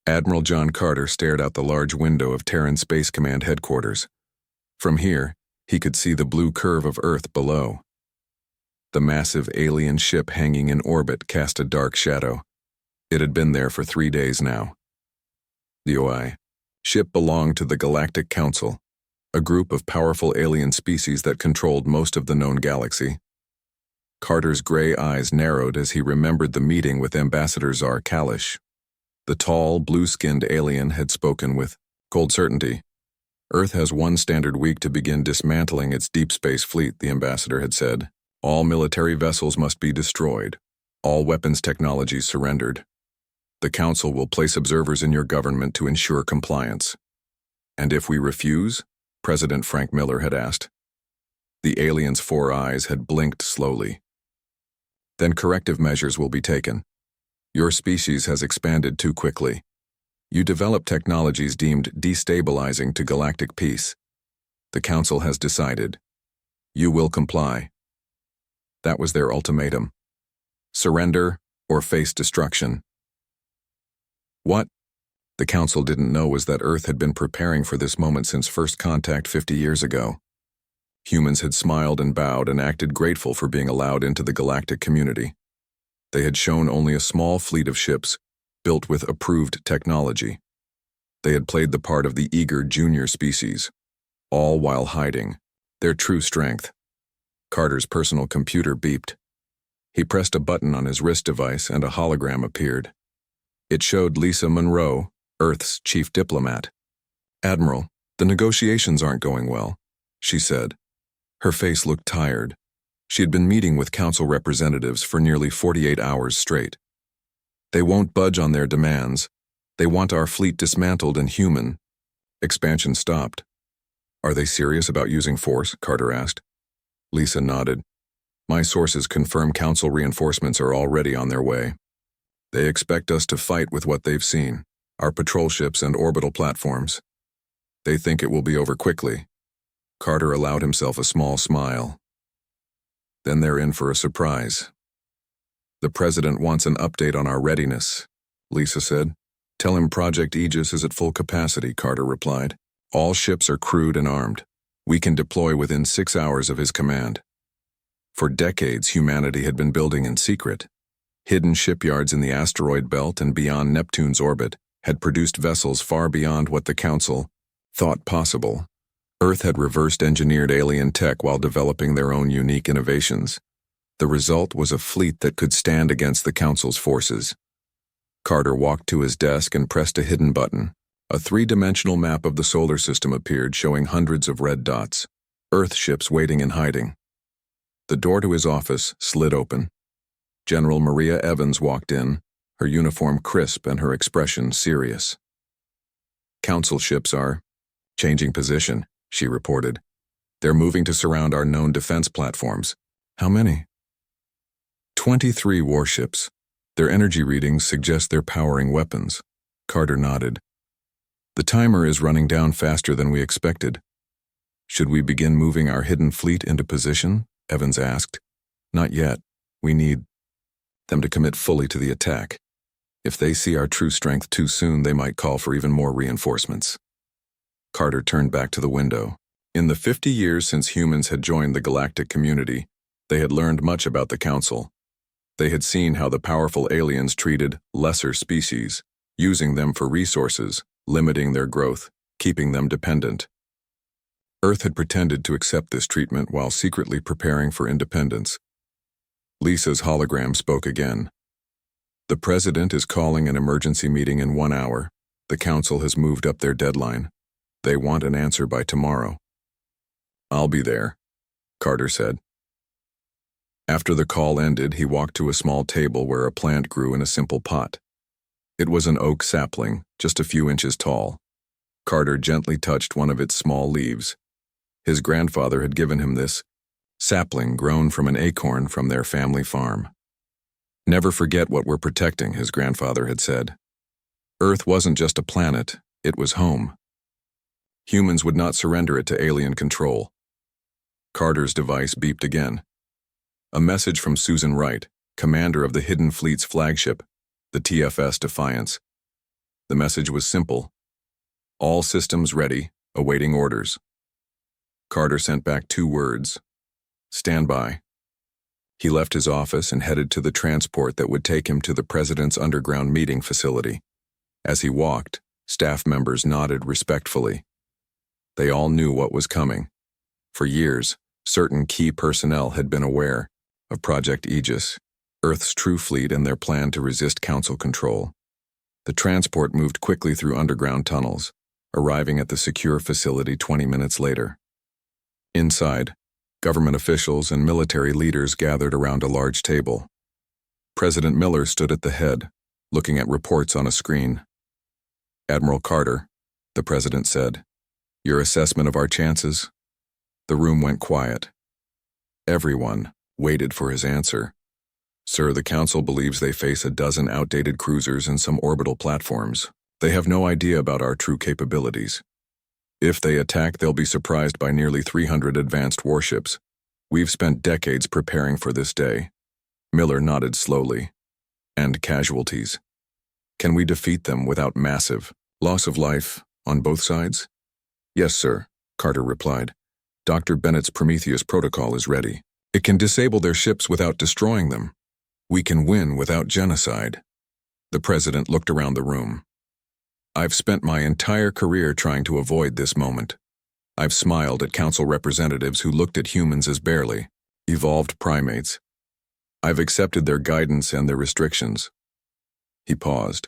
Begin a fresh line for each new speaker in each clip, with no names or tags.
Admiral John Carter stared out the large window of Terran Space Command headquarters. From here, he could see the blue curve of Earth below. The massive alien ship hanging in orbit cast a dark shadow. It had been there for 3 days now. The OI ship belonged to the Galactic Council, a group of powerful alien species that controlled most of the known galaxy. Carter's gray eyes narrowed as he remembered the meeting with Ambassador Czar Kalish. The tall, blue-skinned alien had spoken with cold certainty. Earth has one standard week to begin dismantling its deep space fleet, the ambassador had said. All military vessels must be destroyed. All weapons technologies surrendered. The Council will place observers in your government to ensure compliance. And if we refuse? President Frank Miller had asked. The alien's 4 eyes had blinked slowly. Then corrective measures will be taken. Your species has expanded too quickly. You develop technologies deemed destabilizing to galactic peace. The Council has decided. You will comply. That was their ultimatum. Surrender or face destruction. What the Council didn't know was that Earth had been preparing for this moment since first contact 50 years ago. Humans had smiled and bowed and acted grateful for being allowed into the galactic community. They had shown only a small fleet of ships, built with approved technology. They had played the part of the eager junior species, all while hiding their true strength. Carter's personal computer beeped. He pressed a button on his wrist device and a hologram appeared. It showed Lisa Monroe, Earth's chief diplomat. Admiral, the negotiations aren't going well, she said. Her face looked tired. She had been meeting with Council representatives for nearly 48 hours straight. They won't budge on their demands. They want our fleet dismantled and human. Expansion stopped. Are they serious about using force? Carter asked. Lisa nodded. My sources confirm Council reinforcements are already on their way. They expect us to fight with what they've seen, our patrol ships and orbital platforms. They think it will be over quickly. Carter allowed himself a small smile. Then they're in for a surprise. The President wants an update on our readiness, Lisa said. Tell him Project Aegis is at full capacity, Carter replied. All ships are crewed and armed. We can deploy within 6 hours of his command. For decades, humanity had been building in secret. Hidden shipyards in the asteroid belt and beyond Neptune's orbit had produced vessels far beyond what the Council thought possible. Earth had reversed-engineered alien tech while developing their own unique innovations. The result was a fleet that could stand against the Council's forces. Carter walked to his desk and pressed a hidden button. A 3-dimensional map of the solar system appeared, showing hundreds of red dots. Earth ships waiting in hiding. The door to his office slid open. General Maria Evans walked in, her uniform crisp and her expression serious. Council ships are changing position, she reported. They're moving to surround our known defense platforms. How many? 23 warships. Their energy readings suggest they're powering weapons. Carter nodded. The timer is running down faster than we expected. Should we begin moving our hidden fleet into position? Evans asked. Not yet. We need them to commit fully to the attack. If they see our true strength too soon, they might call for even more reinforcements. Carter turned back to the window. In the 50 years since humans had joined the galactic community, they had learned much about the Council. They had seen how the powerful aliens treated lesser species, using them for resources, limiting their growth, keeping them dependent. Earth had pretended to accept this treatment while secretly preparing for independence. Lisa's hologram spoke again. The President is calling an emergency meeting in 1 hour. The Council has moved up their deadline. They want an answer by tomorrow. I'll be there, Carter said. After the call ended, he walked to a small table where a plant grew in a simple pot. It was an oak sapling, just a few inches tall. Carter gently touched one of its small leaves. His grandfather had given him this sapling grown from an acorn from their family farm. Never forget what we're protecting, his grandfather had said. Earth wasn't just a planet, it was home. Humans would not surrender it to alien control. Carter's device beeped again. A message from Susan Wright, commander of the Hidden Fleet's flagship, the TFS Defiance. The message was simple. All systems ready, awaiting orders. Carter sent back 2 words. Stand by. He left his office and headed to the transport that would take him to the president's underground meeting facility. As he walked, staff members nodded respectfully. They all knew what was coming. For years, certain key personnel had been aware of Project Aegis, Earth's true fleet, and their plan to resist Council control. The transport moved quickly through underground tunnels, arriving at the secure facility 20 minutes later. Inside, government officials and military leaders gathered around a large table. President Miller stood at the head, looking at reports on a screen. Admiral Carter, the president said, your assessment of our chances? The room went quiet. Everyone waited for his answer. Sir, the Council believes they face a dozen outdated cruisers and some orbital platforms. They have no idea about our true capabilities. If they attack, they'll be surprised by nearly 300 advanced warships. We've spent decades preparing for this day. Miller nodded slowly. And casualties. Can we defeat them without massive loss of life on both sides? Yes, sir, Carter replied. Dr. Bennett's Prometheus protocol is ready. It can disable their ships without destroying them. We can win without genocide. The president looked around the room. I've spent my entire career trying to avoid this moment. I've smiled at council representatives who looked at humans as barely evolved primates. I've accepted their guidance and their restrictions. He paused.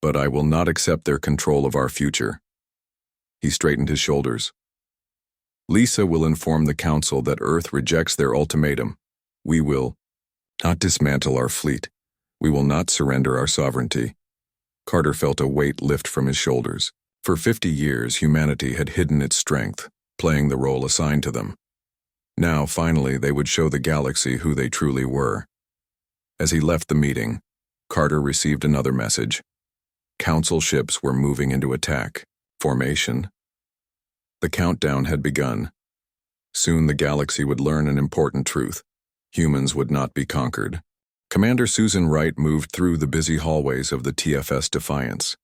But I will not accept their control of our future. He straightened his shoulders. Lisa will inform the council that Earth rejects their ultimatum. We will not dismantle our fleet. We will not surrender our sovereignty. Carter felt a weight lift from his shoulders. For 50 years, humanity had hidden its strength, playing the role assigned to them. Now, finally, they would show the galaxy who they truly were. As he left the meeting, Carter received another message. Council ships were moving into attack. Formation. The countdown had begun. Soon the galaxy would learn an important truth. Humans would not be conquered. Commander Susan Wright moved through the busy hallways of the TFS Defiance.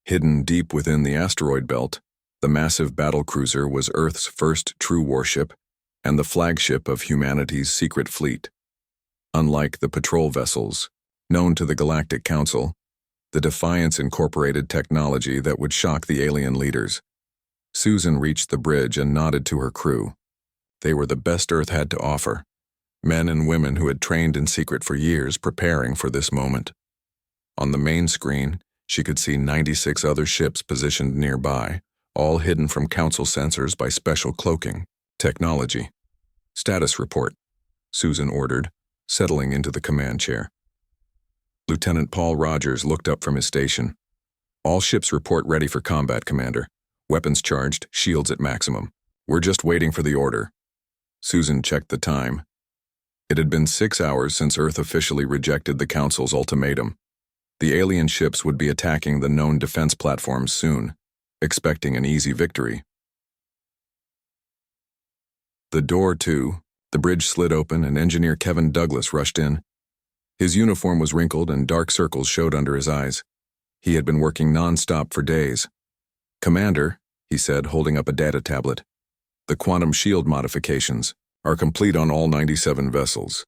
Hidden deep within the asteroid belt, the massive battlecruiser was Earth's first true warship and the flagship of humanity's secret fleet. Unlike the patrol vessels, known to the Galactic Council, the Defiance incorporated technology that would shock the alien leaders. Susan reached the bridge and nodded to her crew. They were the best Earth had to offer. Men and women who had trained in secret for years preparing for this moment. On the main screen, she could see 96 other ships positioned nearby, all hidden from Council sensors by special cloaking technology. Status report, Susan ordered, settling into the command chair. Lieutenant Paul Rogers looked up from his station. All ships report ready for combat, Commander. Weapons charged, shields at maximum. We're just waiting for the order. Susan checked the time. It had been 6 hours since Earth officially rejected the Council's ultimatum. The alien ships would be attacking the known defense platforms soon, expecting an easy victory. The door to the bridge slid open and engineer Kevin Douglas rushed in. His uniform was wrinkled and dark circles showed under his eyes. He had been working non-stop for days. Commander, he said, holding up a data tablet, the quantum shield modifications are complete on all 97 vessels.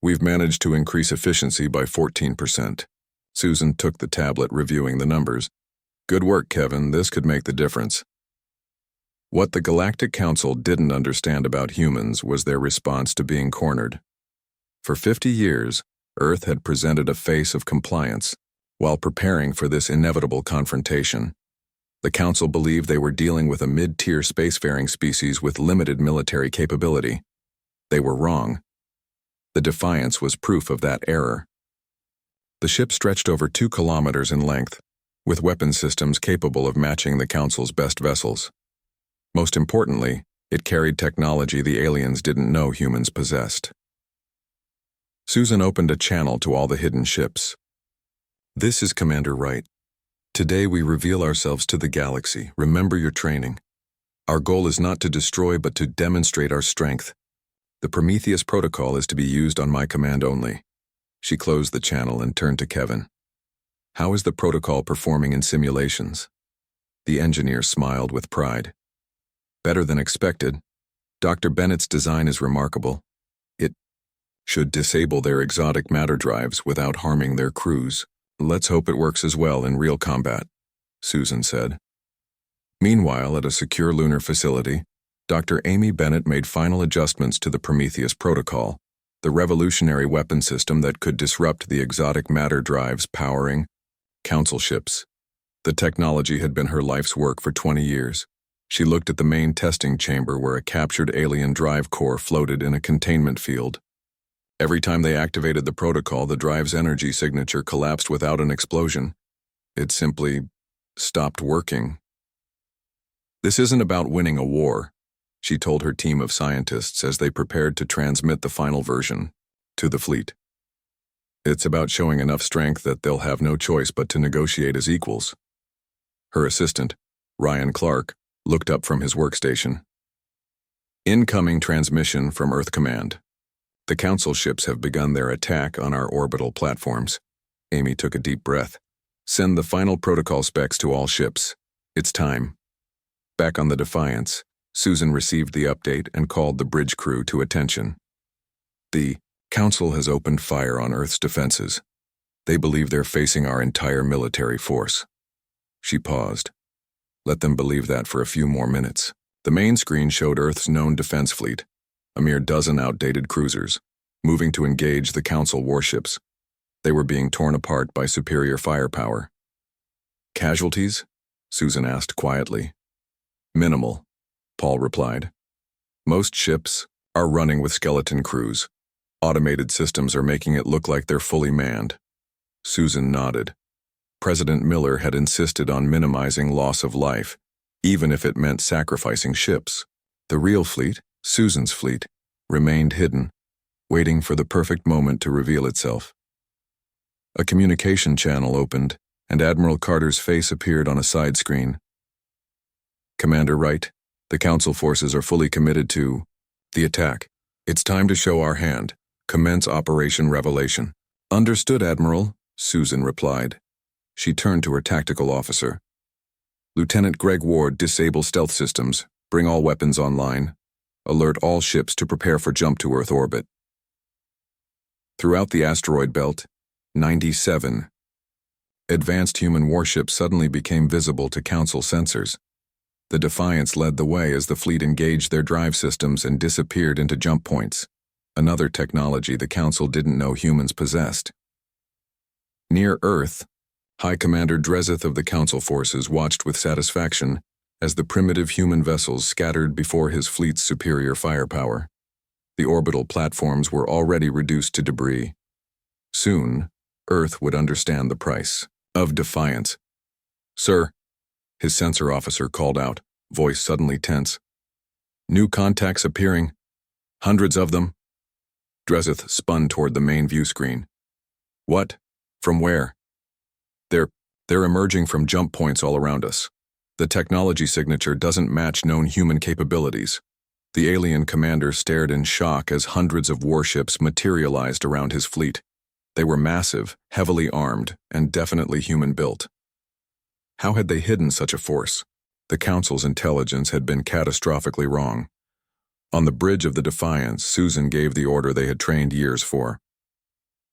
We've managed to increase efficiency by 14%. Susan took the tablet, reviewing the numbers. Good work, Kevin. This could make the difference. What the Galactic Council didn't understand about humans was their response to being cornered. For 50 years, Earth had presented a face of compliance while preparing for this inevitable confrontation. The Council believed they were dealing with a mid-tier spacefaring species with limited military capability. They were wrong. The Defiance was proof of that error. The ship stretched over 2 kilometers in length, with weapon systems capable of matching the Council's best vessels. Most importantly, it carried technology the aliens didn't know humans possessed. Susan opened a channel to all the hidden ships. This is Commander Wright. Today we reveal ourselves to the galaxy. Remember your training. Our goal is not to destroy but to demonstrate our strength. The Prometheus protocol is to be used on my command only. She closed the channel and turned to Kevin. How is the protocol performing in simulations? The engineer smiled with pride. Better than expected. Dr. Bennett's design is remarkable. It should disable their exotic matter drives without harming their crews. Let's hope it works as well in real combat, Susan said. Meanwhile, at a secure lunar facility, Dr. Amy Bennett made final adjustments to the Prometheus protocol, the revolutionary weapon system that could disrupt the exotic matter drives powering Council ships. The technology had been her life's work for 20 years. She looked at the main testing chamber where a captured alien drive core floated in a containment field. Every time they activated the protocol, the drive's energy signature collapsed without an explosion. It simply stopped working. This isn't about winning a war, she told her team of scientists as they prepared to transmit the final version to the fleet. It's about showing enough strength that they'll have no choice but to negotiate as equals. Her assistant, Ryan Clark, looked up from his workstation. Incoming transmission from Earth Command. The Council ships have begun their attack on our orbital platforms. Amy took a deep breath. Send the final protocol specs to all ships. It's time. Back on the Defiance, Susan received the update and called the bridge crew to attention. The Council has opened fire on Earth's defenses. They believe they're facing our entire military force. She paused. Let them believe that for a few more minutes. The main screen showed Earth's known defense fleet, a mere dozen outdated cruisers, moving to engage the Council warships. They were being torn apart by superior firepower. Casualties? Susan asked quietly. Minimal, Paul replied. Most ships are running with skeleton crews. Automated systems are making it look like they're fully manned. Susan nodded. President Miller had insisted on minimizing loss of life, even if it meant sacrificing ships. The real fleet, Susan's fleet, remained hidden, waiting for the perfect moment to reveal itself. A communication channel opened, and Admiral Carter's face appeared on a side screen. Commander Wright, the Council forces are fully committed to the attack. It's time to show our hand. Commence Operation Revelation. Understood, Admiral, Susan replied. She turned to her tactical officer. Lieutenant Greg Ward, disable stealth systems. Bring all weapons online. Alert all ships to prepare for jump to Earth orbit. Throughout the asteroid belt, 97 advanced human warships suddenly became visible to Council sensors. The Defiance led the way as the fleet engaged their drive systems and disappeared into jump points, another technology the Council didn't know humans possessed. Near Earth, High Commander Drezeth of the Council forces watched with satisfaction as the primitive human vessels scattered before his fleet's superior firepower. The orbital platforms were already reduced to debris. Soon, Earth would understand the price of defiance. Sir, his sensor officer called out, voice suddenly tense. New contacts appearing. Hundreds of them. Drezeth spun toward the main view screen. What? From where? They're emerging from jump points all around us. The technology signature doesn't match known human capabilities. The alien commander stared in shock as hundreds of warships materialized around his fleet. They were massive, heavily armed, and definitely human-built. How had they hidden such a force? The Council's intelligence had been catastrophically wrong. On the bridge of the Defiance, Susan gave the order they had trained years for.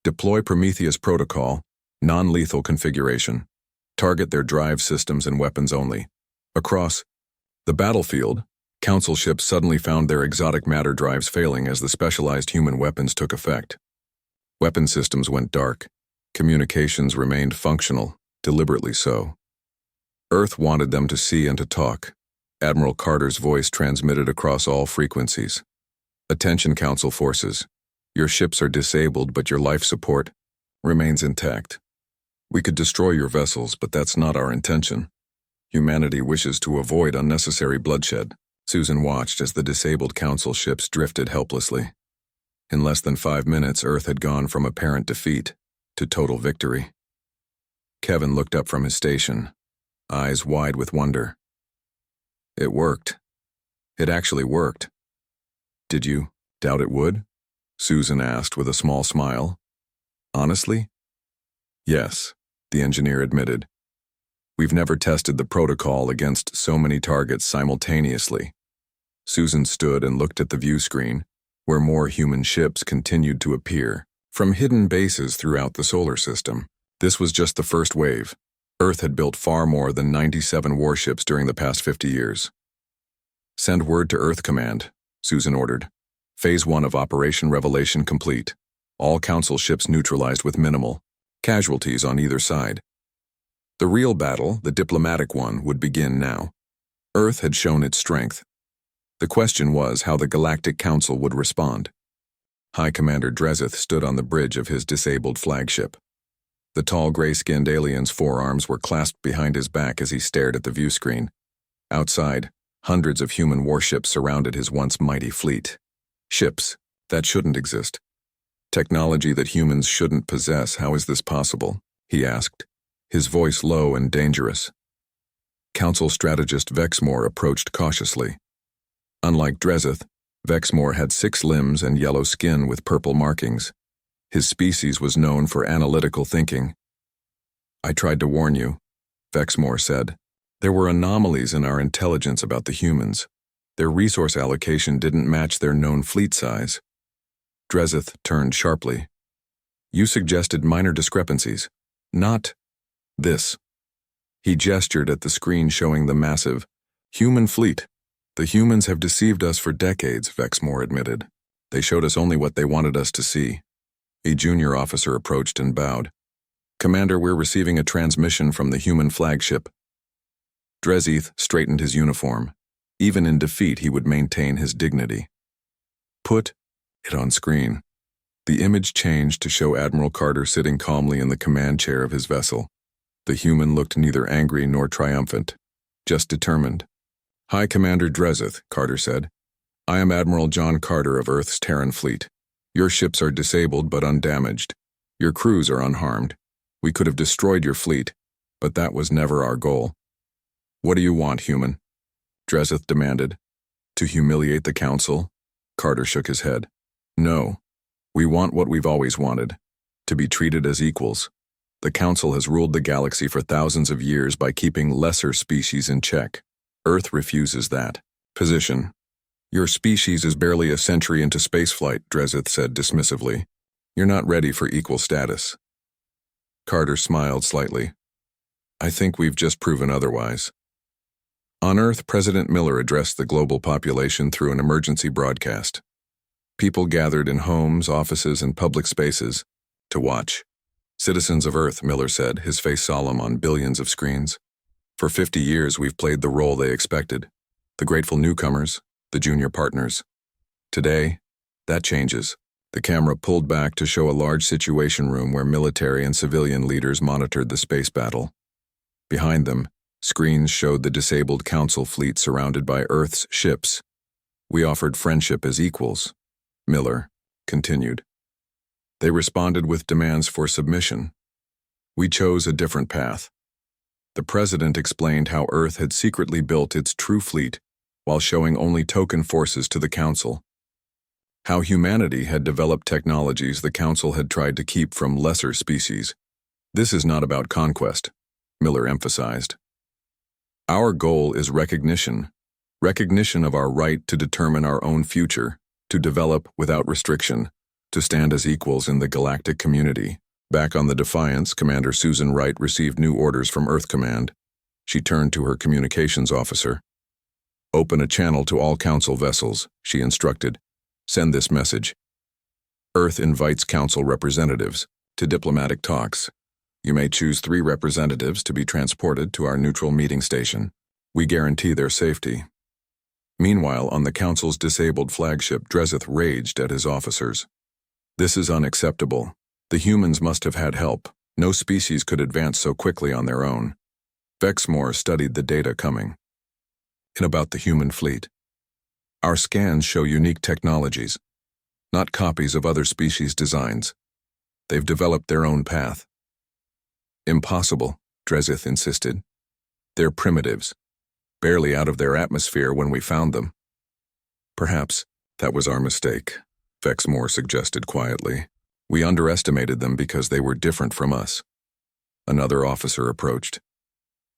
Deploy Prometheus protocol, non-lethal configuration. Target their drive systems and weapons only. Across the battlefield, Council ships suddenly found their exotic matter drives failing as the specialized human weapons took effect. Weapon systems went dark. Communications remained functional, deliberately so. Earth wanted them to see and to talk. Admiral Carter's voice transmitted across all frequencies. Attention, Council forces. Your ships are disabled, but your life support remains intact. We could destroy your vessels, but that's not our intention. Humanity wishes to avoid unnecessary bloodshed. Susan watched as the disabled Council ships drifted helplessly. In less than 5 minutes, Earth had gone from apparent defeat to total victory. Kevin looked up from his station, eyes wide with wonder. It worked. It actually worked. Did you doubt it would? Susan asked with a small smile. Honestly? Yes. the engineer admitted. We've never tested the protocol against so many targets simultaneously. Susan stood and looked at the view screen, where more human ships continued to appear, from hidden bases throughout the solar system. This was just the first wave. Earth had built far more than 97 warships during the past 50 years. Send word to Earth Command, Susan ordered. Phase 1 of Operation Revelation complete. All Council ships neutralized with minimal casualties on either side. The real battle, the diplomatic one, would begin now. Earth had shown its strength. The question was how the Galactic Council would respond. High Commander Dreseth stood on the bridge of his disabled flagship. The tall gray-skinned alien's forearms were clasped behind his back as he stared at the view screen. Outside, hundreds of human warships surrounded his once mighty fleet. Ships that shouldn't exist. Technology that humans shouldn't possess. How is this possible? He asked, his voice low and dangerous. Council strategist Vexmore approached cautiously. Unlike Dreseth, Vexmore had 6 limbs and yellow skin with purple markings. His species was known for analytical thinking. I tried to warn you, Vexmore said. There were anomalies in our intelligence about the humans. Their resource allocation didn't match their known fleet size. Dreseth turned sharply. You suggested minor discrepancies, not this. He gestured at the screen showing the massive human fleet. The humans have deceived us for decades, Vexmore admitted. They showed us only what they wanted us to see. A junior officer approached and bowed. Commander, we're receiving a transmission from the human flagship. Dreseth straightened his uniform. Even in defeat, he would maintain his dignity. Put it on screen. The image changed to show Admiral Carter sitting calmly in the command chair of his vessel. The human looked neither angry nor triumphant, just determined. High Commander Dreseth, Carter said. I am Admiral John Carter of Earth's Terran fleet. Your ships are disabled but undamaged. Your crews are unharmed. We could have destroyed your fleet, but that was never our goal. What do you want, human? Dreseth demanded. To humiliate the Council? Carter shook his head. No. We want what we've always wanted. To be treated as equals. The Council has ruled the galaxy for thousands of years by keeping lesser species in check. Earth refuses that. Position. Your species is barely a century into spaceflight, Dreseth said dismissively. You're not ready for equal status. Carter smiled slightly. I think we've just proven otherwise. On Earth, President Miller addressed the global population through an emergency broadcast. People gathered in homes, offices, and public spaces to watch. Citizens of Earth, Miller said, his face solemn on billions of screens. For 50 years, we've played the role they expected. The grateful newcomers, the junior partners. Today, that changes. The camera pulled back to show a large situation room where military and civilian leaders monitored the space battle. Behind them, screens showed the disabled Council fleet surrounded by Earth's ships. We offered friendship as equals, Miller continued. They responded with demands for submission. We chose a different path. The President explained how Earth had secretly built its true fleet while showing only token forces to the Council. How humanity had developed technologies the Council had tried to keep from lesser species. This is not about conquest, Miller emphasized. Our goal is recognition. Recognition of our right to determine our own future, to develop without restriction, to stand as equals in the galactic community. Back on the Defiance, Commander Susan Wright received new orders from Earth Command. She turned to her communications officer. Open a channel to all Council vessels, she instructed. Send this message. Earth invites Council representatives to diplomatic talks. You may choose 3 representatives to be transported to our neutral meeting station. We guarantee their safety. Meanwhile, on the Council's disabled flagship, Dreseth raged at his officers. This is unacceptable. The humans must have had help. No species could advance so quickly on their own. Vexmore studied the data coming. In about the human fleet. Our scans show unique technologies, not copies of other species' designs. They've developed their own path. Impossible, Dreseth insisted. They're primitives, barely out of their atmosphere when we found them. Perhaps that was our mistake, Vexmore suggested quietly. We underestimated them because they were different from us. Another officer approached.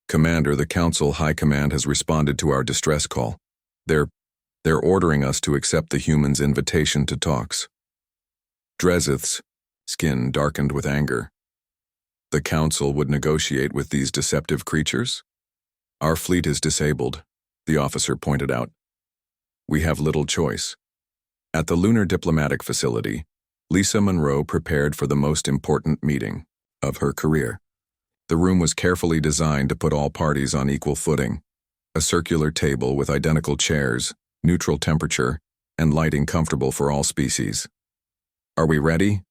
"Commander, the Council High Command has responded to our distress call. They're ordering us to accept the humans' invitation to talks." Dreseth's skin darkened with anger. The Council would negotiate with these deceptive creatures? "Our fleet is disabled," the officer pointed out. "We have little choice." At the Lunar Diplomatic Facility, Lisa Monroe prepared for the most important meeting of her career. The room was carefully designed to put all parties on equal footing. A circular table with identical chairs, neutral temperature, and lighting comfortable for all species. "Are we ready?"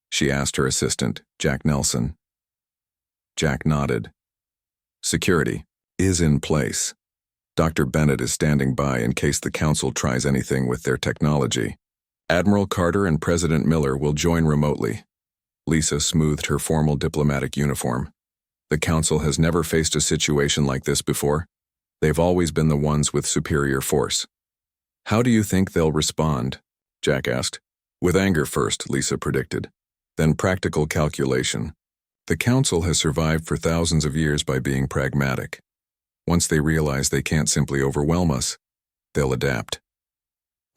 she asked her assistant, Jack Nelson. Jack nodded. "Security is in place. Dr. Bennett is standing by in case the Council tries anything with their technology. Admiral Carter and President Miller will join remotely." Lisa smoothed her formal diplomatic uniform. "The Council has never faced a situation like this before. They've always been the ones with superior force." "How do you think they'll respond?" Jack asked. "With anger first," Lisa predicted. "Then practical calculation. The Council has survived for thousands of years by being pragmatic. Once they realize they can't simply overwhelm us, they'll adapt."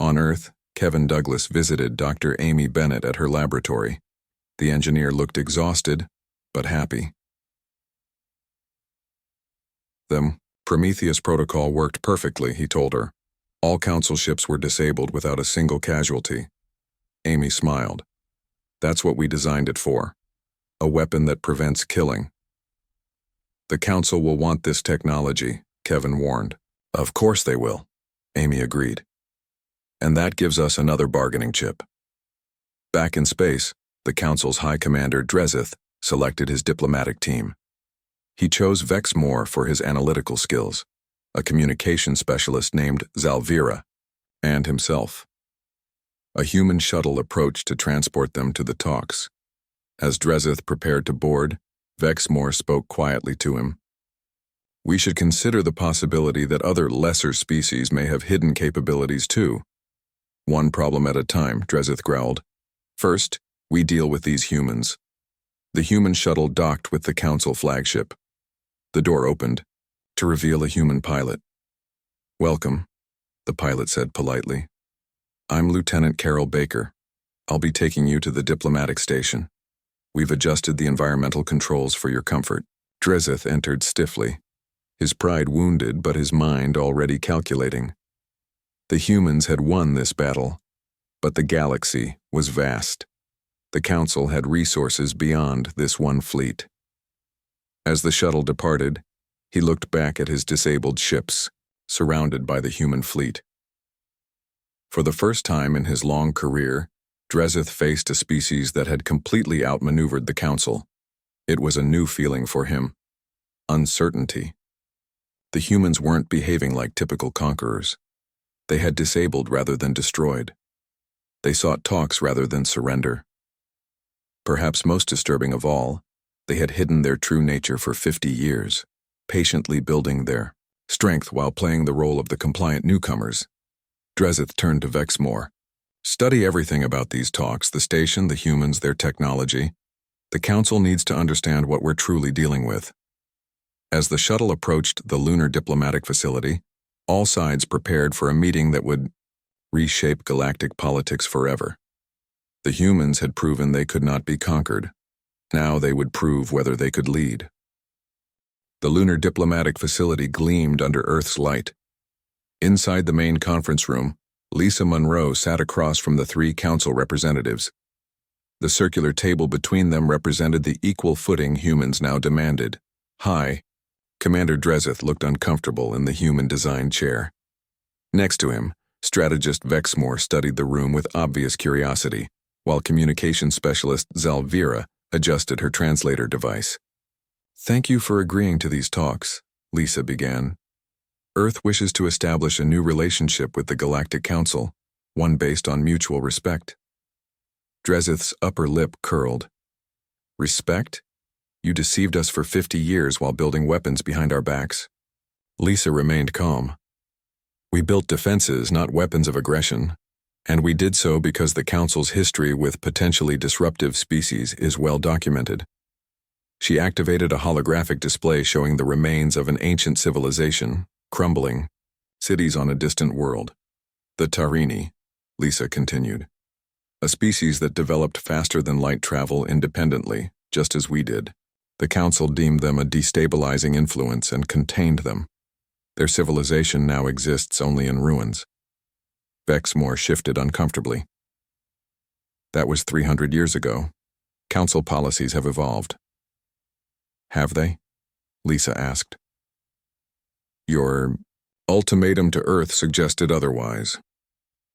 On Earth, Kevin Douglas visited Dr. Amy Bennett at her laboratory. The engineer looked exhausted, but happy. The Prometheus protocol worked perfectly, he told her. All Council ships were disabled without a single casualty. Amy smiled. "That's what we designed it for. A weapon that prevents killing." "The Council will want this technology," Kevin warned. "Of course they will," Amy agreed. "And that gives us another bargaining chip." Back in space, the Council's High Commander Dreseth selected his diplomatic team. He chose Vex Moore for his analytical skills, a communication specialist named Zalvira, and himself. A human shuttle approached to transport them to the talks. As Dreseth prepared to board, Vex Moore spoke quietly to him. "We should consider the possibility that other lesser species may have hidden capabilities too." "One problem at a time," Dreseth growled. "First, we deal with these humans." The human shuttle docked with the Council flagship. The door opened, to reveal a human pilot. "Welcome," the pilot said politely. "I'm Lieutenant Carol Baker. I'll be taking you to the diplomatic station. We've adjusted the environmental controls for your comfort." Dreseth entered stiffly, his pride wounded but his mind already calculating. The humans had won this battle, but the galaxy was vast. The Council had resources beyond this one fleet. As the shuttle departed, he looked back at his disabled ships, surrounded by the human fleet. For the first time in his long career, Dreseth faced a species that had completely outmaneuvered the Council. It was a new feeling for him. Uncertainty. The humans weren't behaving like typical conquerors. They had disabled rather than destroyed. They sought talks rather than surrender. Perhaps most disturbing of all, they had hidden their true nature for 50 years, patiently building their strength while playing the role of the compliant newcomers. Dreseth turned to Vex Moore. "Study everything about these talks, the station, the humans, their technology. The Council needs to understand what we're truly dealing with." As the shuttle approached the Lunar Diplomatic Facility, all sides prepared for a meeting that would reshape galactic politics forever. The humans had proven they could not be conquered. Now they would prove whether they could lead. The Lunar Diplomatic Facility gleamed under Earth's light. Inside the main conference room, Lisa Monroe sat across from the 3 Council representatives. The circular table between them represented the equal footing humans now demanded. "Hi." Commander Dreseth looked uncomfortable in the human-designed chair. Next to him, strategist Vex Moore studied the room with obvious curiosity, while communication specialist Zalvira adjusted her translator device. "Thank you for agreeing to these talks," Lisa began. "Earth wishes to establish a new relationship with the Galactic Council, one based on mutual respect." Dreseth's upper lip curled. "Respect? You deceived us for 50 years while building weapons behind our backs." Lisa remained calm. "We built defenses, not weapons of aggression. And we did so because the Council's history with potentially disruptive species is well documented." She activated a holographic display showing the remains of an ancient civilization, crumbling, cities on a distant world. The Tarini, Lisa continued. A species that developed faster than light travel independently, just as we did. The Council deemed them a destabilizing influence and contained them. Their civilization now exists only in ruins. Vexmore shifted uncomfortably. That was 300 years ago. Council policies have evolved. Have they? Lisa asked. Your ultimatum to Earth suggested otherwise.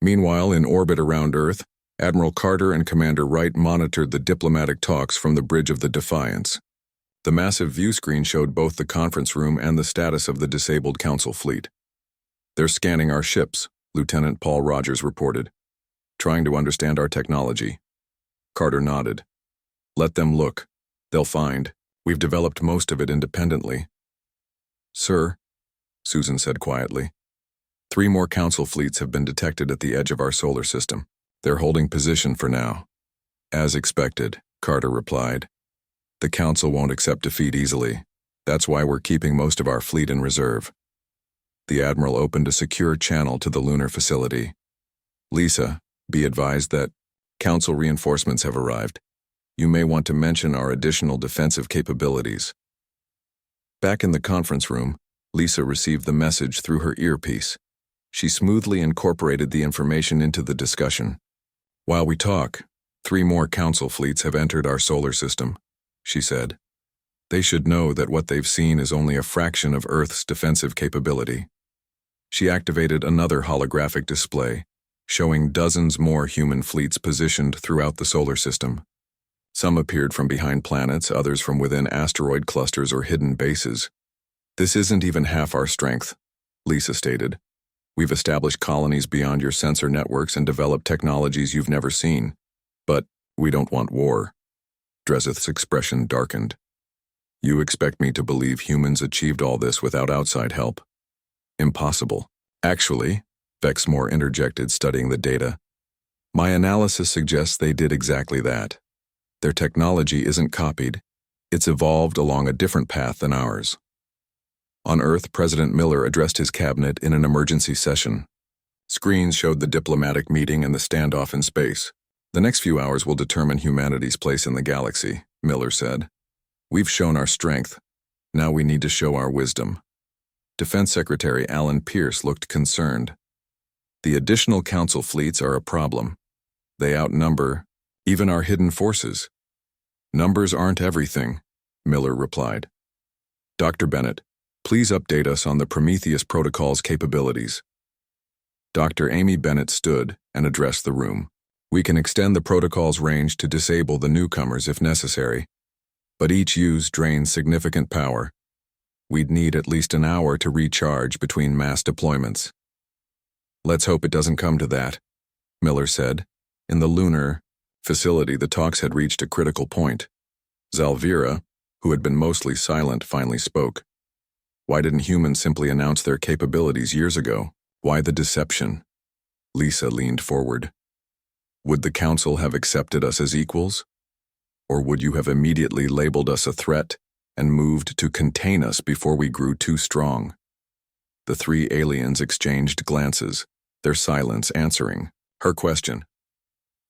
Meanwhile, in orbit around Earth, Admiral Carter and Commander Wright monitored the diplomatic talks from the bridge of the Defiance. The massive view screen showed both the conference room and the status of the disabled Council fleet. They're scanning our ships, Lieutenant Paul Rogers reported, trying to understand our technology. Carter nodded. Let them look. They'll find. We've developed most of it independently. Sir, Susan said quietly, 3 more Council fleets have been detected at the edge of our solar system. They're holding position for now. As expected, Carter replied. The Council won't accept defeat easily. That's why we're keeping most of our fleet in reserve. The Admiral opened a secure channel to the lunar facility. Lisa, be advised that Council reinforcements have arrived. You may want to mention our additional defensive capabilities. Back in the conference room, Lisa received the message through her earpiece. She smoothly incorporated the information into the discussion. While we talk, 3 more Council fleets have entered our solar system, she said. They should know that what they've seen is only a fraction of Earth's defensive capability. She activated another holographic display, showing dozens more human fleets positioned throughout the solar system. Some appeared from behind planets, others from within asteroid clusters or hidden bases. This isn't even half our strength, Lisa stated. We've established colonies beyond your sensor networks and developed technologies you've never seen. But we don't want war. Dreseth's expression darkened. You expect me to believe humans achieved all this without outside help? Impossible. Actually, Vexmore interjected, studying the data. My analysis suggests they did exactly that. Their technology isn't copied. It's evolved along a different path than ours. On Earth, President Miller addressed his cabinet in an emergency session. Screens showed the diplomatic meeting and the standoff in space. The next few hours will determine humanity's place in the galaxy, Miller said. We've shown our strength. Now we need to show our wisdom. Defense Secretary Alan Pierce looked concerned. The additional Council fleets are a problem. They outnumber even our hidden forces. Numbers aren't everything, Miller replied. Dr. Bennett, please update us on the Prometheus Protocol's capabilities. Dr. Amy Bennett stood and addressed the room. We can extend the protocol's range to disable the newcomers if necessary, but each use drains significant power. We'd need at least an hour to recharge between mass deployments. Let's hope it doesn't come to that, Miller said. In the lunar facility, the talks had reached a critical point. Zalvira, who had been mostly silent, finally spoke. Why didn't humans simply announce their capabilities years ago? Why the deception? Lisa leaned forward. Would the Council have accepted us as equals? Or would you have immediately labeled us a threat and moved to contain us before we grew too strong? The 3 aliens exchanged glances, their silence answering her question.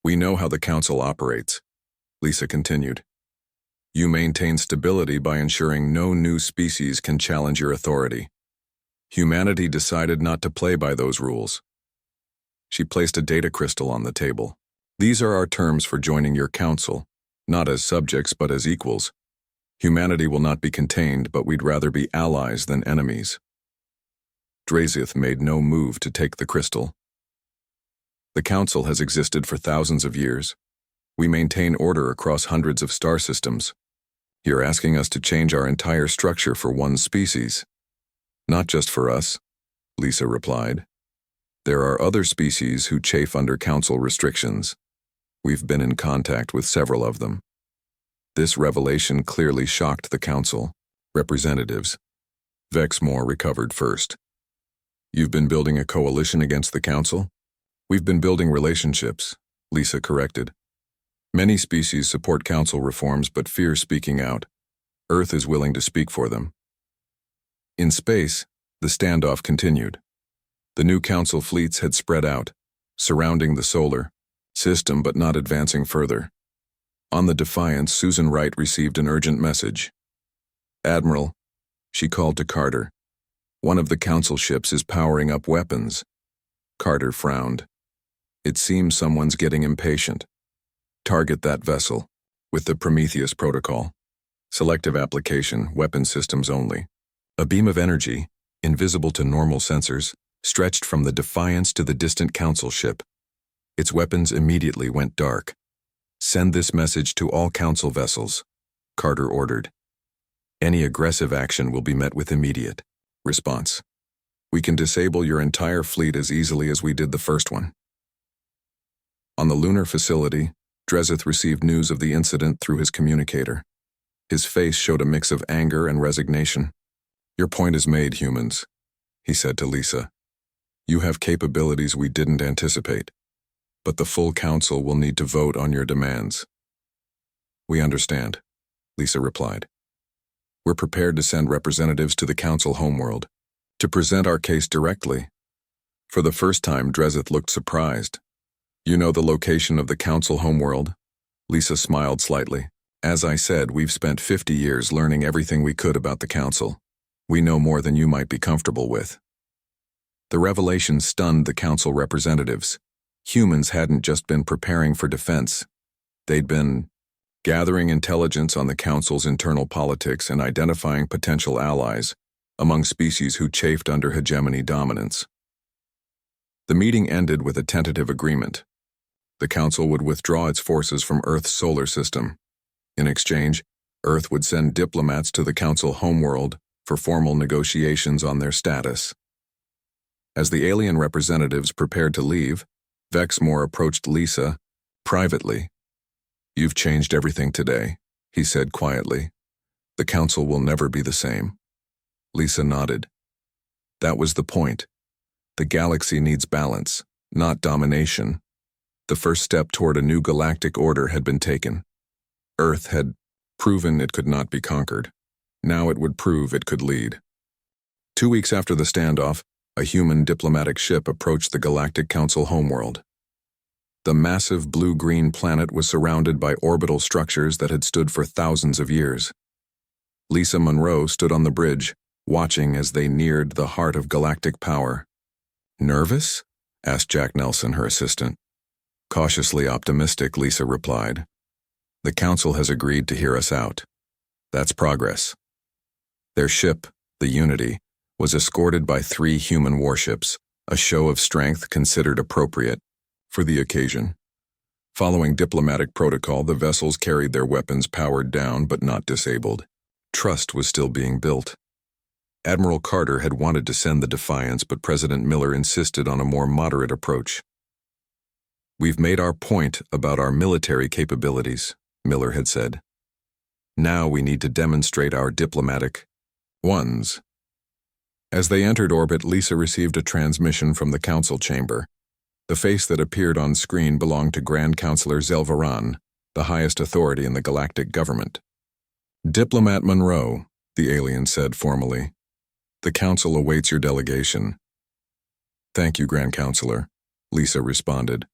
We know how the Council operates, Lisa continued. You maintain stability by ensuring no new species can challenge your authority. Humanity decided not to play by those rules. She placed a data crystal on the table. These are our terms for joining your Council, not as subjects but as equals. Humanity will not be contained, but we'd rather be allies than enemies. Dreseth made no move to take the crystal. The Council has existed for thousands of years. We maintain order across hundreds of star systems. You're asking us to change our entire structure for one species. Not just for us, Lisa replied. There are other species who chafe under Council restrictions. We've been in contact with several of them. This revelation clearly shocked the Council representatives. Vexmore recovered first. You've been building a coalition against the Council? We've been building relationships, Lisa corrected. Many species support Council reforms but fear speaking out. Earth is willing to speak for them. In space, the standoff continued. The new Council fleets had spread out, surrounding the solar system but not advancing further. On the Defiance, Susan Wright received an urgent message. "Admiral," she called to Carter, "one of the Council ships is powering up weapons." Carter frowned. "It seems someone's getting impatient. Target that vessel, with the Prometheus protocol. Selective application, weapon systems only." A beam of energy, invisible to normal sensors, stretched from the Defiance to the distant Council ship. Its weapons immediately went dark. "Send this message to all Council vessels," Carter ordered. "Any aggressive action will be met with immediate response. We can disable your entire fleet as easily as we did the first one." On the lunar facility, Dreseth received news of the incident through his communicator. His face showed a mix of anger and resignation. "Your point is made, humans," he said to Lisa. "You have capabilities we didn't anticipate, but the full Council will need to vote on your demands." "We understand," Lisa replied. "We're prepared to send representatives to the Council homeworld to present our case directly." For the first time, Dreseth looked surprised. "You know the location of the Council homeworld?" Lisa smiled slightly. "As I said, we've spent 50 years learning everything we could about the Council. We know more than you might be comfortable with." The revelation stunned the Council representatives. Humans hadn't just been preparing for defense. They'd been gathering intelligence on the Council's internal politics and identifying potential allies among species who chafed under hegemony dominance. The meeting ended with a tentative agreement. The Council would withdraw its forces from Earth's solar system. In exchange, Earth would send diplomats to the Council homeworld for formal negotiations on their status. As the alien representatives prepared to leave, Vexmore approached Lisa privately. "You've changed everything today," he said quietly. "The Council will never be the same." Lisa nodded. "That was the point. The galaxy needs balance, not domination." The first step toward a new galactic order had been taken. Earth had proven it could not be conquered. Now it would prove it could lead. 2 weeks after the standoff, a human diplomatic ship approached the Galactic Council homeworld. The massive blue-green planet was surrounded by orbital structures that had stood for thousands of years. Lisa Monroe stood on the bridge, watching as they neared the heart of galactic power. "Nervous?" asked Jack Nelson, her assistant. Cautiously optimistic, Lisa replied. "The Council has agreed to hear us out. That's progress." Their ship, the Unity, was escorted by 3 human warships, a show of strength considered appropriate for the occasion. Following diplomatic protocol, the vessels carried their weapons powered down but not disabled. Trust was still being built. Admiral Carter had wanted to send the Defiance, but President Miller insisted on a more moderate approach. "We've made our point about our military capabilities," Miller had said. "Now we need to demonstrate our diplomatic ones." As they entered orbit, Lisa received a transmission from the Council chamber. The face that appeared on screen belonged to Grand Counselor Zelvaran, the highest authority in the galactic government. "Diplomat Monroe," the alien said formally. "The Council awaits your delegation." "Thank you, Grand Counselor," Lisa responded.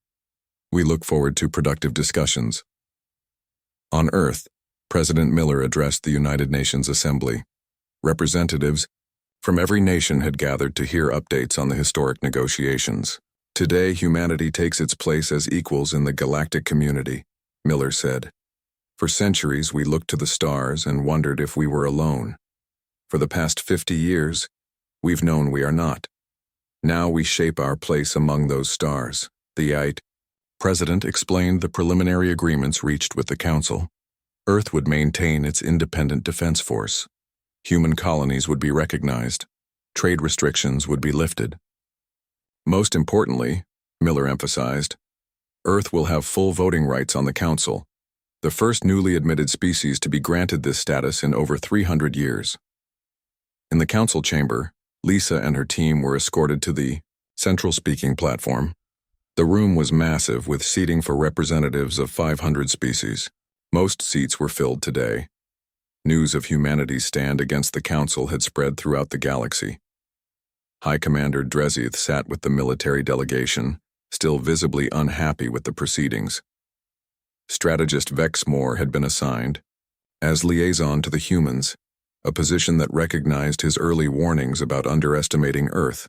"We look forward to productive discussions." On Earth, President Miller addressed the United Nations Assembly. Representatives from every nation had gathered to hear updates on the historic negotiations. "Today, humanity takes its place as equals in the galactic community," Miller said. "For centuries, we looked to the stars and wondered if we were alone. For the past 50 years, we've known we are not. Now we shape our place among those stars." The President explained the preliminary agreements reached with the Council. Earth would maintain its independent defense force. Human colonies would be recognized. Trade restrictions would be lifted. Most importantly, Miller emphasized, Earth will have full voting rights on the Council, the first newly admitted species to be granted this status in over 300 years. In the Council chamber, Lisa and her team were escorted to the central speaking platform. The room was massive, with seating for representatives of 500 species. Most seats were filled today. News of humanity's stand against the Council had spread throughout the galaxy. High Commander Drezith sat with the military delegation, still visibly unhappy with the proceedings. Strategist Vexmore had been assigned, as liaison to the humans, a position that recognized his early warnings about underestimating Earth.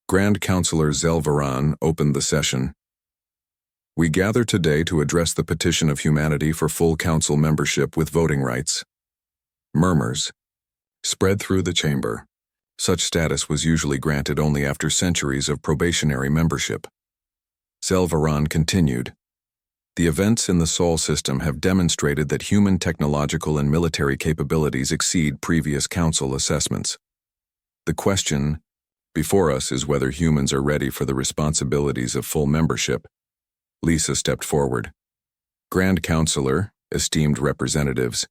Grand Counselor Zelvaran opened the session. We gather today to address the petition of humanity for full council membership with voting rights. Murmurs spread through the chamber. Such status was usually granted only after centuries of probationary membership. Zelvaran continued. The events in the Sol system have demonstrated that human technological and military capabilities exceed previous council assessments. The question before us is whether humans are ready for the responsibilities of full membership. Lisa stepped forward. Grand Counselor, esteemed representatives,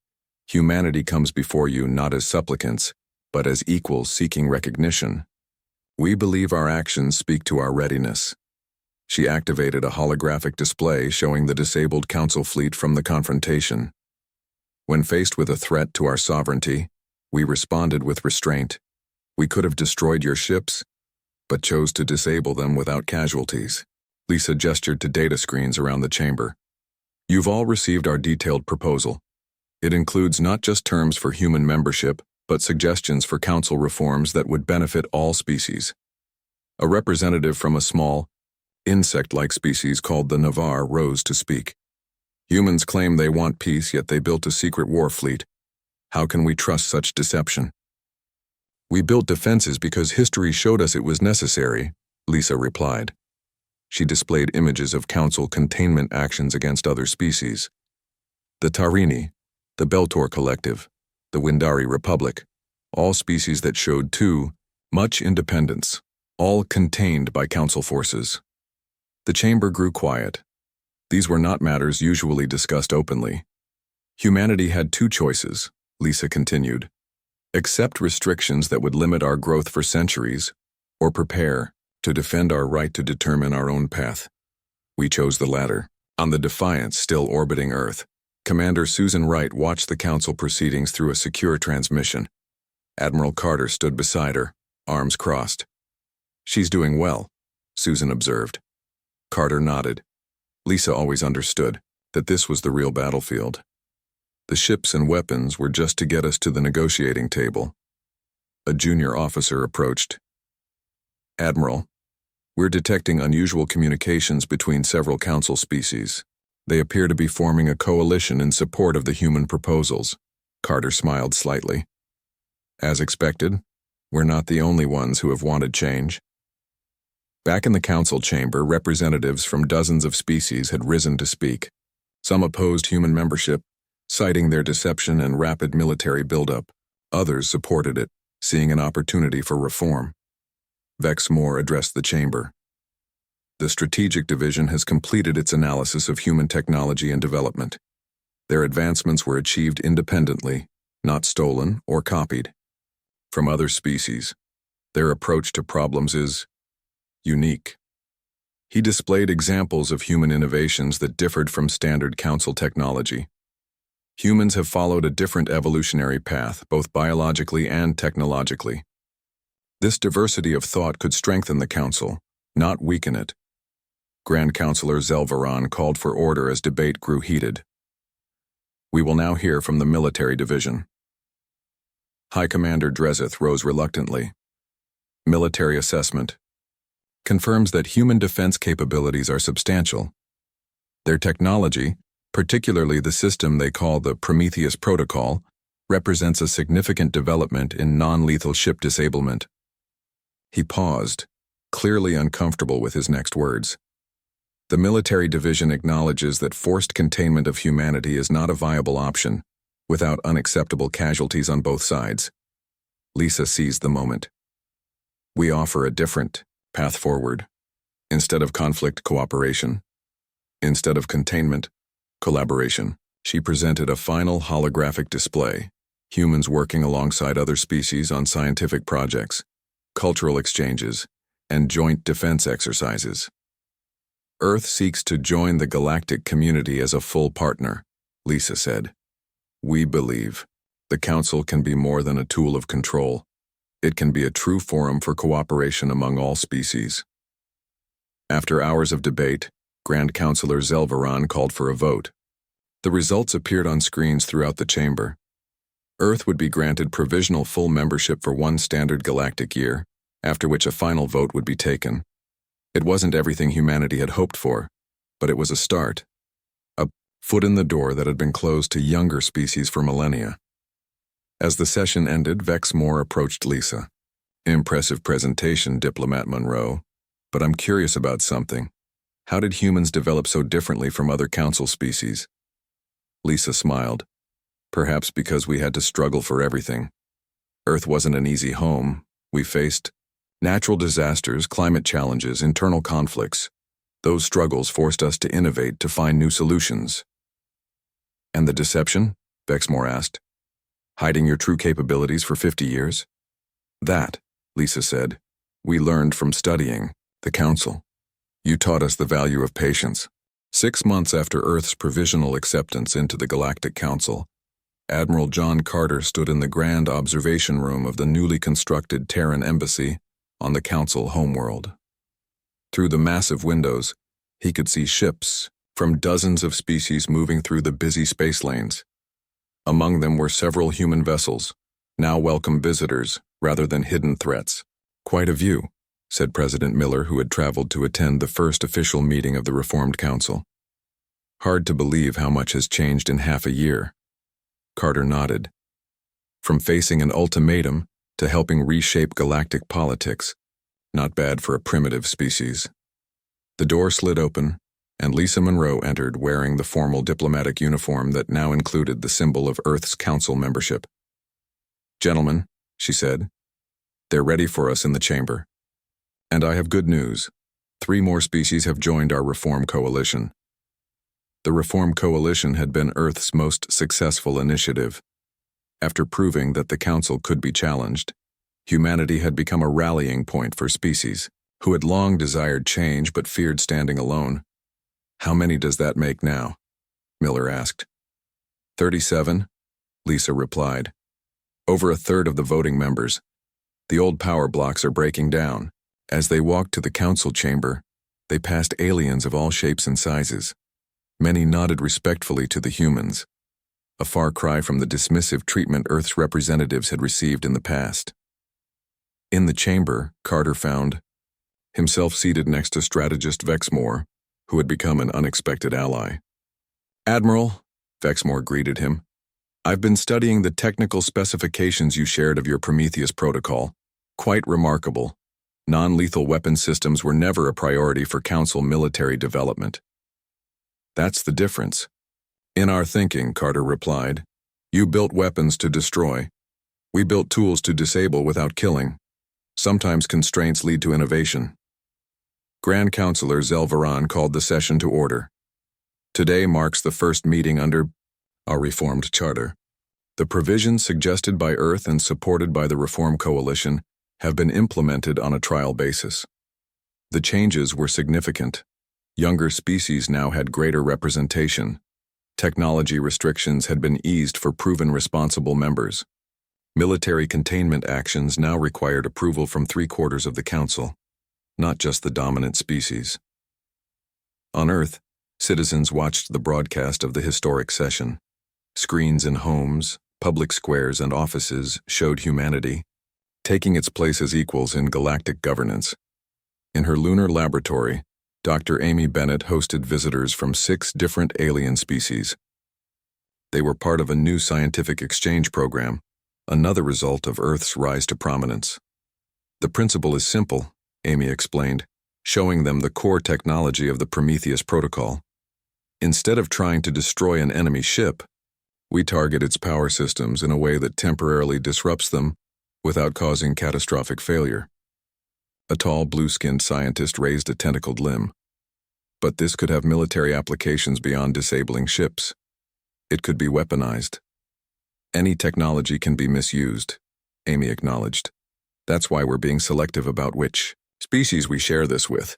humanity comes before you not as supplicants, but as equals seeking recognition. We believe our actions speak to our readiness. She activated a holographic display showing the disabled council fleet from the confrontation. When faced with a threat to our sovereignty, we responded with restraint. We could have destroyed your ships, but chose to disable them without casualties. Lisa gestured to data screens around the chamber. You've all received our detailed proposal. It includes not just terms for human membership, but suggestions for council reforms that would benefit all species. A representative from a small, insect-like species called the Navarre rose to speak. Humans claim they want peace, yet they built a secret war fleet. How can we trust such deception? We built defenses because history showed us it was necessary, Lisa replied. She displayed images of council containment actions against other species. The Tarini, the Beltor Collective, the Windari Republic, all species that showed too much independence, all contained by council forces. The chamber grew quiet. These were not matters usually discussed openly. Humanity had two choices, Lisa continued. Accept restrictions that would limit our growth for centuries, or prepare to defend our right to determine our own path. We chose the latter. On the Defiance still orbiting Earth, Commander Susan Wright watched the council proceedings through a secure transmission. Admiral Carter stood beside her, arms crossed. She's doing well, Susan observed. Carter nodded. Lisa always understood that this was the real battlefield. The ships and weapons were just to get us to the negotiating table. A junior officer approached. Admiral, we're detecting unusual communications between several council species. They appear to be forming a coalition in support of the human proposals. Carter smiled slightly. As expected, we're not the only ones who have wanted change. Back in the council chamber, representatives from dozens of species had risen to speak. Some opposed human membership, citing their deception and rapid military buildup. Others supported it, seeing an opportunity for reform. Vexmore addressed the chamber. The Strategic Division has completed its analysis of human technology and development. Their advancements were achieved independently, not stolen or copied from other species. Their approach to problems is unique. He displayed examples of human innovations that differed from standard council technology. Humans have followed a different evolutionary path, both biologically and technologically. This diversity of thought could strengthen the council, not weaken it. Grand Counselor Zelvaran called for order as debate grew heated. We will now hear from the military division. High Commander Drezith rose reluctantly. Military assessment confirms that human defense capabilities are substantial. Their technology, particularly the system they call the Prometheus Protocol, represents a significant development in non-lethal ship disablement. He paused, clearly uncomfortable with his next words. The military division acknowledges that forced containment of humanity is not a viable option, without unacceptable casualties on both sides. Lisa seized the moment. We offer a different path forward. Instead of conflict, cooperation. Instead of containment, collaboration. She presented a final holographic display, humans working alongside other species on scientific projects, cultural exchanges, and joint defense exercises. Earth seeks to join the galactic community as a full partner, Lisa said. We believe the Council can be more than a tool of control. It can be a true forum for cooperation among all species. After hours of debate, Grand Councilor Zelvaran called for a vote. The results appeared on screens throughout the chamber. Earth would be granted provisional full membership for one standard galactic year, after which a final vote would be taken. It wasn't everything humanity had hoped for, but it was a start. A foot in the door that had been closed to younger species for millennia. As the session ended, Vexmore approached Lisa. Impressive presentation, Diplomat Monroe, but I'm curious about something. How did humans develop so differently from other Council species? Lisa smiled. Perhaps because we had to struggle for everything. Earth wasn't an easy home. We faced natural disasters, climate challenges, internal conflicts. Those struggles forced us to innovate, to find new solutions. And the deception? Vexmore asked. Hiding your true capabilities for 50 years? That, Lisa said, we learned from studying the Council. You taught us the value of patience. 6 months after Earth's provisional acceptance into the Galactic Council, Admiral John Carter stood in the grand observation room of the newly constructed Terran embassy on the Council homeworld. Through the massive windows, he could see ships from dozens of species moving through the busy space lanes. Among them were several human vessels, now welcome visitors rather than hidden threats. Quite a view, said President Miller, who had traveled to attend the first official meeting of the Reformed Council. Hard to believe how much has changed in half a year. Carter nodded. From facing an ultimatum to helping reshape galactic politics, not bad for a primitive species. The door slid open, and Lisa Monroe entered wearing the formal diplomatic uniform that now included the symbol of Earth's Council membership. Gentlemen, she said, they're ready for us in the chamber. And I have good news. 3 more species have joined our Reform Coalition. The Reform Coalition had been Earth's most successful initiative. After proving that the Council could be challenged, humanity had become a rallying point for species who had long desired change but feared standing alone. How many does that make now? Miller asked. 37, Lisa replied. Over a third of the voting members. The old power blocks are breaking down. As they walked to the Council chamber, they passed aliens of all shapes and sizes. Many nodded respectfully to the humans, a far cry from the dismissive treatment Earth's representatives had received in the past. In the chamber, Carter found himself seated next to strategist Vexmore, who had become an unexpected ally. Admiral, Vexmore greeted him, I've been studying the technical specifications you shared of your Prometheus protocol. Quite remarkable. Non-lethal weapon systems were never a priority for Council military development. That's the difference. In our thinking, Carter replied, you built weapons to destroy. We built tools to disable without killing. Sometimes constraints lead to innovation. Grand Councilor Zelvaran called the session to order. Today marks the first meeting under our reformed charter. The provisions suggested by Earth and supported by the Reform Coalition have been implemented on a trial basis. The changes were significant. Younger species now had greater representation. Technology restrictions had been eased for proven responsible members. Military containment actions now required approval from 3/4 of the Council, not just the dominant species. On Earth, citizens watched the broadcast of the historic session. Screens in homes, public squares, and offices showed humanity taking its place as equals in galactic governance. In her lunar laboratory, Dr. Amy Bennett hosted visitors from 6 different alien species. They were part of a new scientific exchange program, another result of Earth's rise to prominence. The principle is simple, Amy explained, showing them the core technology of the Prometheus protocol. Instead of trying to destroy an enemy ship, we target its power systems in a way that temporarily disrupts them without causing catastrophic failure. A tall, blue-skinned scientist raised a tentacled limb. But this could have military applications beyond disabling ships. It could be weaponized. Any technology can be misused, Amy acknowledged. That's why we're being selective about which species we share this with.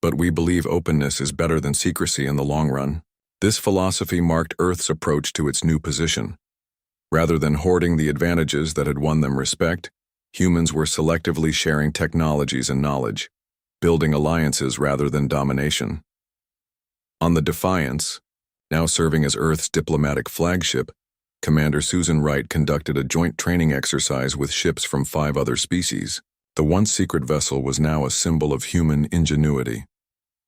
But we believe openness is better than secrecy in the long run. This philosophy marked Earth's approach to its new position, Rather than hoarding the advantages that had won them respect, humans were selectively sharing technologies and knowledge, building alliances rather than domination. On the Defiance, now serving as Earth's diplomatic flagship, Commander Susan Wright conducted a joint training exercise with ships from 5 other species. The once secret vessel was now a symbol of human ingenuity.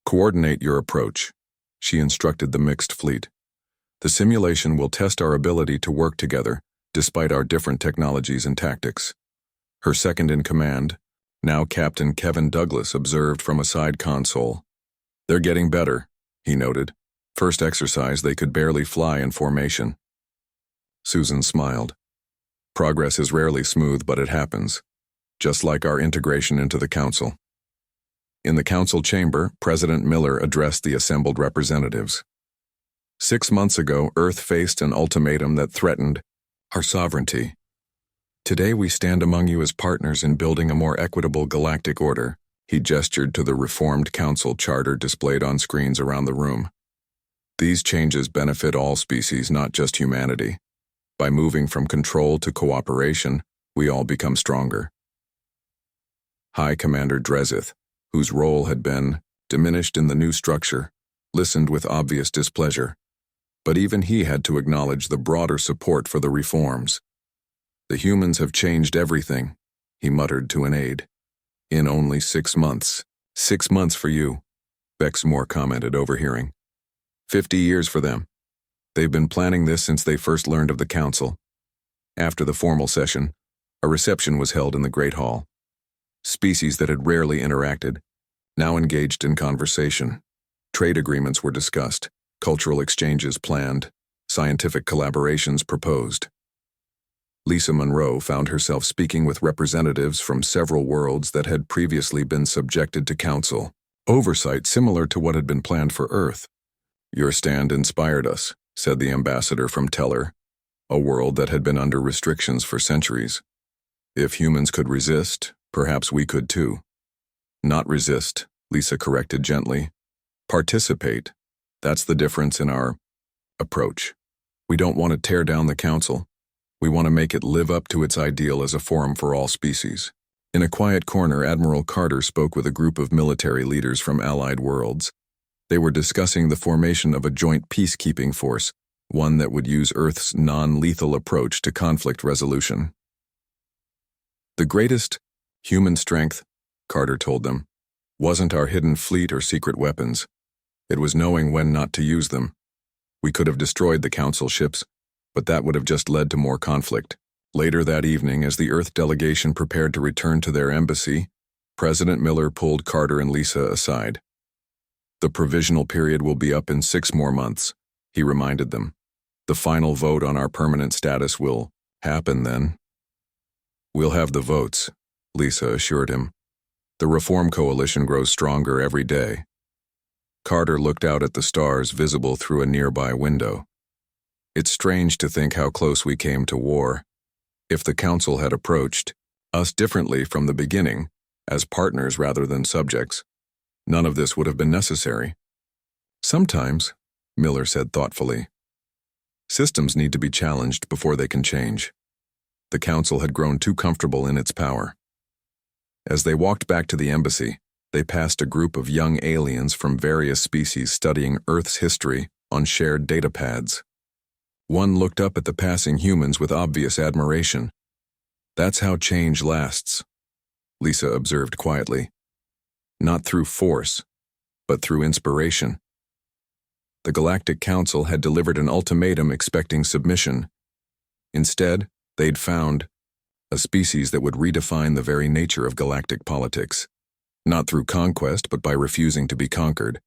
"Coordinate your approach," she instructed the mixed fleet. "The simulation will test our ability to work together, despite our different technologies and tactics." Her second-in-command, now Captain Kevin Douglas, observed from a side console. "They're getting better," he noted. "First exercise, they could barely fly in formation." Susan smiled. "Progress is rarely smooth, but it happens, just like our integration into the Council." In the Council chamber, President Miller addressed the assembled representatives. 6 months ago, Earth faced an ultimatum that threatened our sovereignty. Today we stand among you as partners in building a more equitable galactic order. He gestured to the reformed Council charter displayed on screens around the room. These changes benefit all species, not just humanity. By moving from control to cooperation, we all become stronger. High Commander Dreseth, whose role had been diminished in the new structure, listened with obvious displeasure. But even he had to acknowledge the broader support for the reforms. "The humans have changed everything," he muttered to an aide. "In only 6 months. 6 months for you," Bexmore commented, overhearing. 50 years for them. They've been planning this since they first learned of the Council." After the formal session, a reception was held in the Great Hall. Species that had rarely interacted now engaged in conversation. Trade agreements were discussed, cultural exchanges planned, scientific collaborations proposed. Lisa Monroe found herself speaking with representatives from several worlds that had previously been subjected to Council oversight similar to what had been planned for Earth. "Your stand inspired us," said the ambassador from Teller, a world that had been under restrictions for centuries. "If humans could resist, perhaps we could too." "Not resist," Lisa corrected gently. "Participate. That's the difference in our approach. We don't want to tear down the Council. We want to make it live up to its ideal as a forum for all species." In a quiet corner, Admiral Carter spoke with a group of military leaders from allied worlds. They were discussing the formation of a joint peacekeeping force, one that would use Earth's non-lethal approach to conflict resolution. "The greatest human strength," Carter told them, "wasn't our hidden fleet or secret weapons. It was knowing when not to use them. We could have destroyed the Council ships, but that would have just led to more conflict." Later that evening, as the Earth delegation prepared to return to their embassy, President Miller pulled Carter and Lisa aside. "The provisional period will be up in 6 more months, he reminded them. "The final vote on our permanent status will happen then." "We'll have the votes," Lisa assured him. "The Reform Coalition grows stronger every day." Carter looked out at the stars visible through a nearby window. "It's strange to think how close we came to war. If the Council had approached us differently from the beginning, as partners rather than subjects, none of this would have been necessary." "Sometimes," Miller said thoughtfully, "systems need to be challenged before they can change." The Council had grown too comfortable in its power. As they walked back to the embassy, they passed a group of young aliens from various species studying Earth's history on shared datapads. One looked up at the passing humans with obvious admiration. "That's how change lasts," Lisa observed quietly. "Not through force, but through inspiration." The Galactic Council had delivered an ultimatum expecting submission. Instead, they'd found a species that would redefine the very nature of galactic politics. Not through conquest, but by refusing to be conquered.